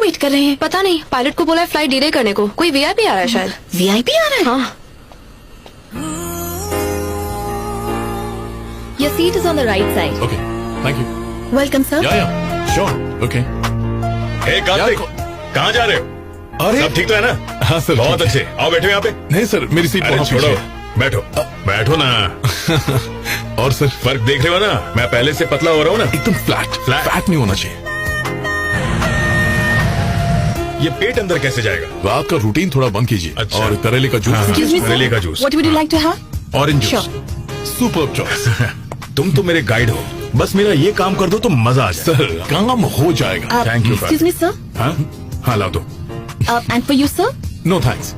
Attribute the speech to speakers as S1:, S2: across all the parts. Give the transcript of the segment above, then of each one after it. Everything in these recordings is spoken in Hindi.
S1: वेट कर रहे हैं?
S2: पता नहीं, पायलट को बोला है फ्लाइट डिले करने को। कोई वीआईपी आ रहा है शायद।
S1: वीआईपी आ रहा है?
S2: हाँ।
S3: Your seat is on the right side.
S4: Okay, thank you.
S1: Welcome sir.
S4: Yeah, sure. Okay.
S5: हे कार्तिक, कहाँ जा रहे हो?
S4: अरे
S5: सब ठीक तो है ना?
S4: हाँ सर,
S5: बहुत
S4: ठीक है।
S5: अच्छे। आओ बैठो यहाँ पे।
S4: नहीं सर, मेरी सीट
S5: अरे
S4: बहुत
S5: छोड़ो,
S4: पीछे है।
S5: बैठो बैठो ना।
S4: और सर
S5: फर्क देख रहे हो ना? मैं पहले से पतला हो रहा हूँ ना।
S4: एकदम फ्लैट
S5: Flat?
S4: नहीं होना चाहिए।
S5: ये पेट अंदर कैसे जाएगा?
S4: रात का रूटीन थोड़ा बंद कीजिए।
S5: अच्छा।
S4: और करेले का जूस।
S1: Excuse me, sir.
S5: करेले का juice.
S1: What would you like to have?
S5: Orange juice.
S4: Super choice.
S5: तुम तो मेरे गाइड हो, बस मेरा ये काम कर दो तो मजा आ जाए।
S4: सर काम हो जाएगा।
S5: Thank you,
S1: Excuse me, sir.
S5: हाँ हाँ लाओ दो।
S1: And for you, sir?
S4: No thanks,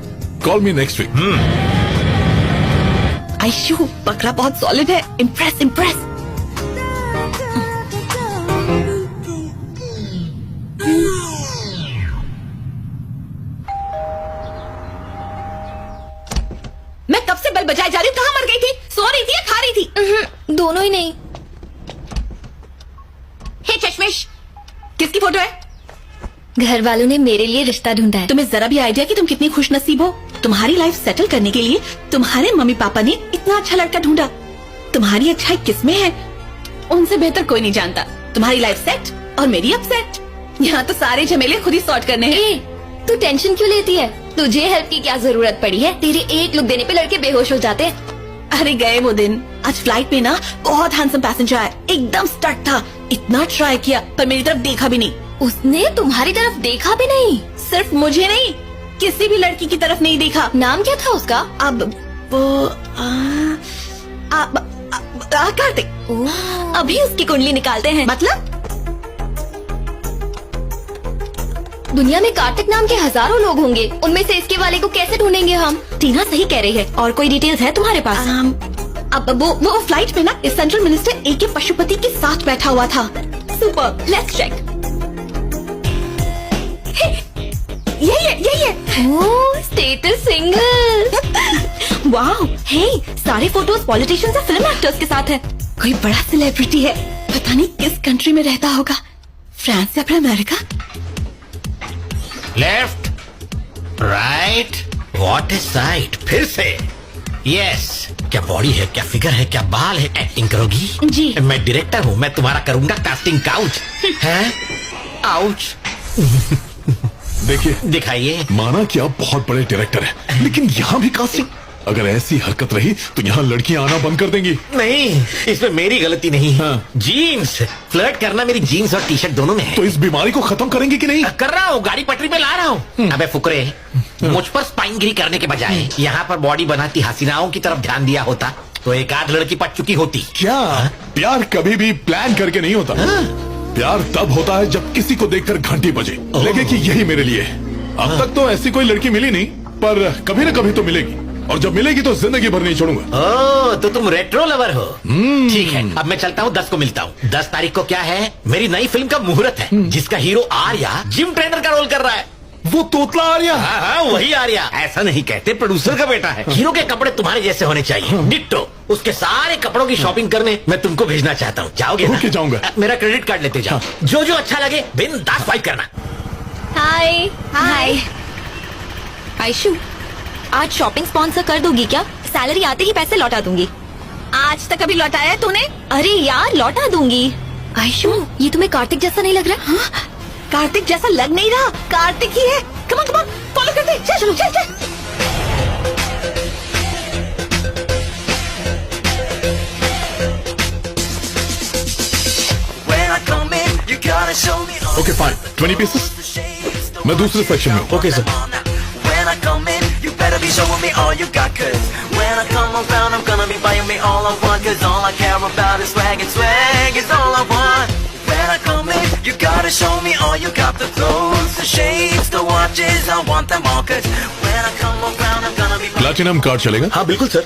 S4: call me next week.
S1: Ayshu, बकरा बहुत सॉलिड है। Impress impress. मैं कब से बल बजाए जा रही हूँ। कहाँ मर गई थी? सो रही थी या खा रही थी?
S3: दोनों ही नहीं।
S1: हे चश्मिश, किसकी फोटो है?
S3: घर वालों ने मेरे लिए रिश्ता ढूंढा है।
S1: तुम्हें जरा भी आइडिया कि तुम कितनी खुश नसीब हो। तुम्हारी लाइफ सेटल करने के लिए तुम्हारे मम्मी पापा ने इतना अच्छा लड़का ढूंढा। तुम्हारी अच्छाई किसमें है उनसे बेहतर कोई नहीं जानता। तुम्हारी लाइफ सेट और मेरी अपसेट। यहाँ तो सारे झमेले खुद ही सॉर्ट करने हैं।
S3: ए, तू टेंशन क्यों लेती है? तुझे हेल्प की क्या जरूरत पड़ी है? तेरे एक लुक देने पे लड़के बेहोश हो जाते हैं।
S1: अरे गए वो दिन। आज फ्लाइट में ना बहुत हैंडसम पैसेंजर आया, एकदम स्टड था। इतना ट्राई किया पर मेरी तरफ देखा भी नहीं।
S3: उसने तुम्हारी तरफ देखा भी नहीं?
S1: सिर्फ मुझे नहीं, किसी भी लड़की की तरफ नहीं देखा।
S3: नाम क्या था उसका?
S1: अब वो कार्तिक।
S3: अभी उसकी कुंडली निकालते हैं।
S1: मतलब
S3: दुनिया में कार्तिक नाम के हजारों लोग होंगे, उनमें से इसके वाले को कैसे ढूंढेंगे हम?
S1: टीना सही कह रही है।
S3: और कोई डिटेल्स है तुम्हारे पास?
S1: अब वो फ्लाइट में ना इस सेंट्रल मिनिस्टर ए.के. पशुपति के साथ बैठा हुआ था। Super, let's check. यही है।
S3: Oh, status single.
S1: वाह, हे, सारे फोटोज पॉलिटिशियंस या फिल्म एक्टर्स के साथ है। कोई बड़ा सेलिब्रिटी है, पता नहीं किस कंट्री में रहता होगा, फ्रांस या फिर America.
S6: Left, right, what is site? फिर से यस। क्या बॉडी है, क्या फिगर है, क्या बाल है। एक्टिंग करोगी?
S1: जी।
S6: मैं डायरेक्टर हूँ, मैं तुम्हारा करूंगा कास्टिंग काउच है। आउच।
S4: देखिए,
S6: दिखाइए।
S4: माना कि आप बहुत बड़े डायरेक्टर हैं, लेकिन यहाँ भी कास्टिंग। अगर ऐसी हरकत रही तो यहाँ लड़कियाँ आना बंद कर देंगी।
S6: नहीं, इसमें मेरी गलती नहीं है।
S4: हाँ।
S6: जीन्स फ्लर्ट करना मेरी जीन्स और टी शर्ट दोनों में है।
S4: तो इस बीमारी को खत्म करेंगे कि नहीं?
S6: कर रहा हूँ, गाड़ी पटरी पे ला रहा हूँ। अबे फुकरे, मुझ पर स्पाइनगिरी करने के बजाय यहाँ पर बॉडी बनाती हसीनाओं की तरफ ध्यान दिया होता तो एक आध लड़की पट चुकी होती।
S4: क्या प्यार कभी भी प्लान करके नहीं होता। प्यार तब होता है जब किसी को देखकर घंटी बजे, लगे कि यही मेरे लिए है। अब तक तो ऐसी कोई लड़की मिली नहीं, पर कभी न कभी तो मिलेगी, और जब मिलेगी तो जिंदगी भर नहीं छोड़ूंगा।
S6: ओह, तो तुम रेट्रो लवर हो। ठीक है, अब मैं चलता हूँ, 10 को मिलता हूँ। 10 तारीख को क्या है? मेरी नई फिल्म का मुहूर्त है, जिसका हीरो आर्या जिम ट्रेनर का रोल कर रहा है।
S4: वो तोतला आर्या?
S6: हाँ, वही आर्या। ऐसा नहीं कहते, प्रोड्यूसर का बेटा है। हीरो के कपड़े तुम्हारे जैसे होने चाहिए, डिट्टो। उसके सारे कपड़ों की शॉपिंग करने मैं तुमको भेजना चाहता हूँ। जाओगे ना?
S4: ओके, जाऊंगा।
S6: मेरा क्रेडिट कार्ड लेते जाओ। जो अच्छा लगे बिंदास फाइट करना।
S3: हाय। हाय आयशु, आज शॉपिंग स्पॉन्सर कर दोगी क्या? सैलरी आते ही पैसे लौटा दूंगी।
S1: आज तक अभी लौटाया है तूने?
S3: अरे यार, लौटा दूंगी। आयशु, ये तुम्हें कार्तिक जैसा नहीं लग रहा?
S1: हाँ? कार्तिक जैसा लग नहीं रहा, कार्तिक ही है। कम ऑन फॉलो करते। चलो चल।
S4: Okay fine, 20 pieces. मैं दूसरे सेक्शन में हूँ।
S6: Okay sir.
S7: When I come in, you better be showing me all you got. Cause when I come around, I'm gonna be buying me all I want. Cause all I care about is swag, and swag is all I want. When I come in, you gotta show me all you got. The clothes, the shades, the watches, I want them all. Cause when I come around, I'm gonna be
S4: platinum card चलेगा?
S6: हाँ बिल्कुल sir.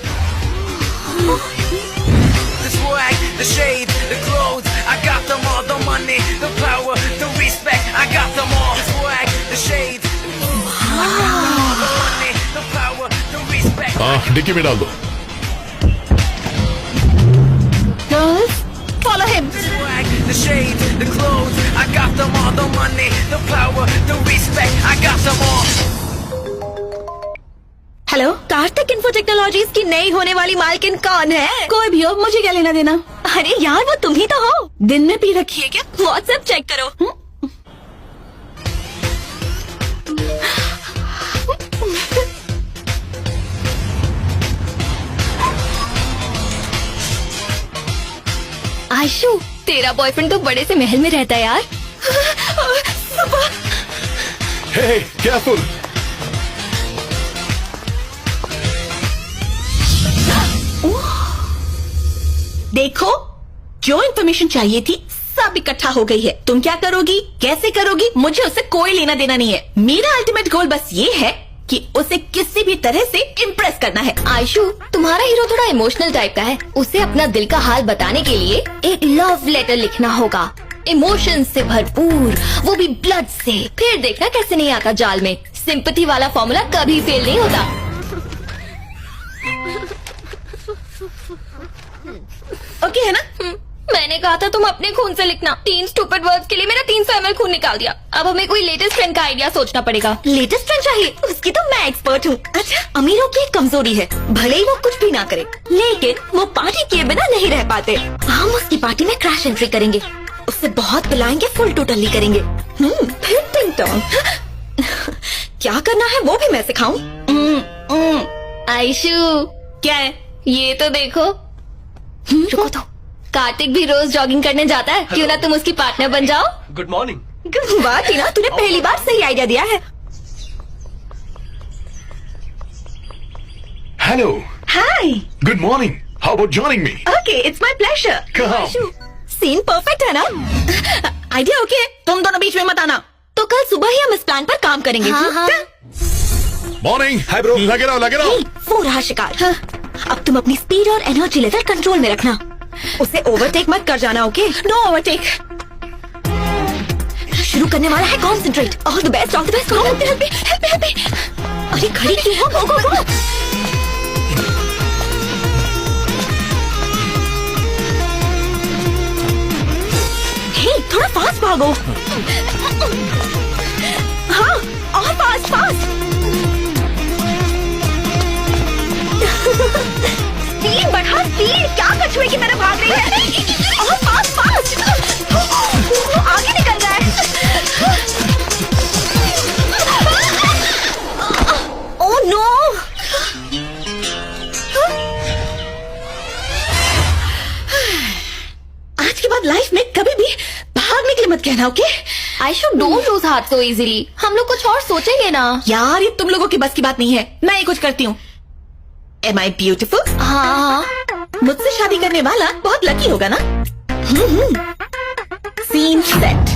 S7: the swag, the shades, the clothes, I got them all. The money, the power, the respect, I got them all. The swag, the shades, I got them all. The money, the power, the respect.
S4: हाँ, डिक्की में डाल दो।
S1: Girls, follow him.
S7: The swag, the shades, the clothes, I got them all. The money, the power, the respect.
S3: Technologies की नई होने वाली मालकिन कौन है?
S1: कोई भी हो, मुझे क्या लेना देना।
S3: अरे यार वो तुम ही तो हो।
S1: दिन में पी रखी है क्या?
S3: व्हाट्सएप चेक करो। आयशु, तेरा बॉयफ्रेंड तो बड़े से महल में रहता है यार।
S4: हे केयरफुल।
S1: देखो, जो इन्फॉर्मेशन चाहिए थी सब इकट्ठा हो गई है। तुम क्या करोगी, कैसे करोगी, मुझे उससे कोई लेना देना नहीं है। मेरा अल्टीमेट गोल बस ये है कि उसे किसी भी तरह से इम्प्रेस करना है।
S3: आयशु, तुम्हारा हीरो थोड़ा इमोशनल टाइप का है। उसे अपना दिल का हाल बताने के लिए एक लव लेटर लिखना होगा, इमोशन से भरपूर, वो भी ब्लड से। फिर देखना कैसे नहीं आता जाल में। सिंपैथी वाला फॉर्मूला कभी फेल नहीं होता।
S1: ओके है ना?
S3: मैंने कहा था तुम अपने खून से लिखना। 3 स्टूपिड वर्ड्स के लिए मेरा 300 ml खून निकाल दिया। अब हमें कोई लेटेस्ट ट्रेंड का आइडिया सोचना पड़ेगा।
S1: लेटेस्ट ट्रेंड चाहिए? उसकी तो मैं एक्सपर्ट हूँ। अच्छा, अमीरों की एक कमजोरी है, भले ही वो कुछ भी ना करे, लेकिन वो पार्टी किए बिना नहीं रह पाते। हम उसकी पार्टी में क्रैश एंट्री करेंगे, उससे बहुत पिलाएंगे, फुल टोटली करेंगे। फिर टिंग टोंग। क्या करना है वो भी मैं सिखाऊं।
S3: आयशु,
S1: क्या है?
S3: ये तो देखो। रुको तो, कार्तिक भी रोज जॉगिंग करने जाता है। क्यों ना तुम उसकी पार्टनर बन जाओ?
S6: Good morning.
S1: वाह टीना, तूने पहली बार सही आइडिया दिया है।
S4: Hello,
S1: hi.
S4: Good morning. How about joining me?
S1: Okay, it's my pleasure.
S4: Come.
S1: Scene perfect है ना? आइडिया ओके, तुम दोनों बीच में मत आना। तो कल सुबह ही हम इस प्लान पर काम करेंगे।
S3: हाँ।
S4: मॉर्निंग। Hi bro. लगे रहो, लगे रहो।
S1: वो रहा शिकार। अब तुम अपनी स्पीड और एनर्जी लेवल कंट्रोल में रखना। उसे ओवरटेक मत कर जाना, ओके? No overtake. शुरू करने वाला है, concentrate. All the best, all the best. Help me. अरे खड़ी क्यों हो? गो गो गो। हे, थोड़ा फास्ट भागो। हाँ, और फास्ट। स्पीड बढ़ा, स्पीड। क्या कछुए की तरह भाग रही है? और फास्ट। आगे निकल रहा है। Oh no. आज के बाद लाइफ में कभी भी भागने के लिए मत कहना, okay?
S3: Aishu, don't lose heart so easily. हम लोग कुछ और सोचेंगे ना।
S1: यार, ये तुम लोगों की बस की बात नहीं है। मैं ही कुछ करती हूँ। Am I beautiful?
S3: हाँ।
S1: मुझसे शादी करने वाला बहुत लकी होगा ना? Scene set.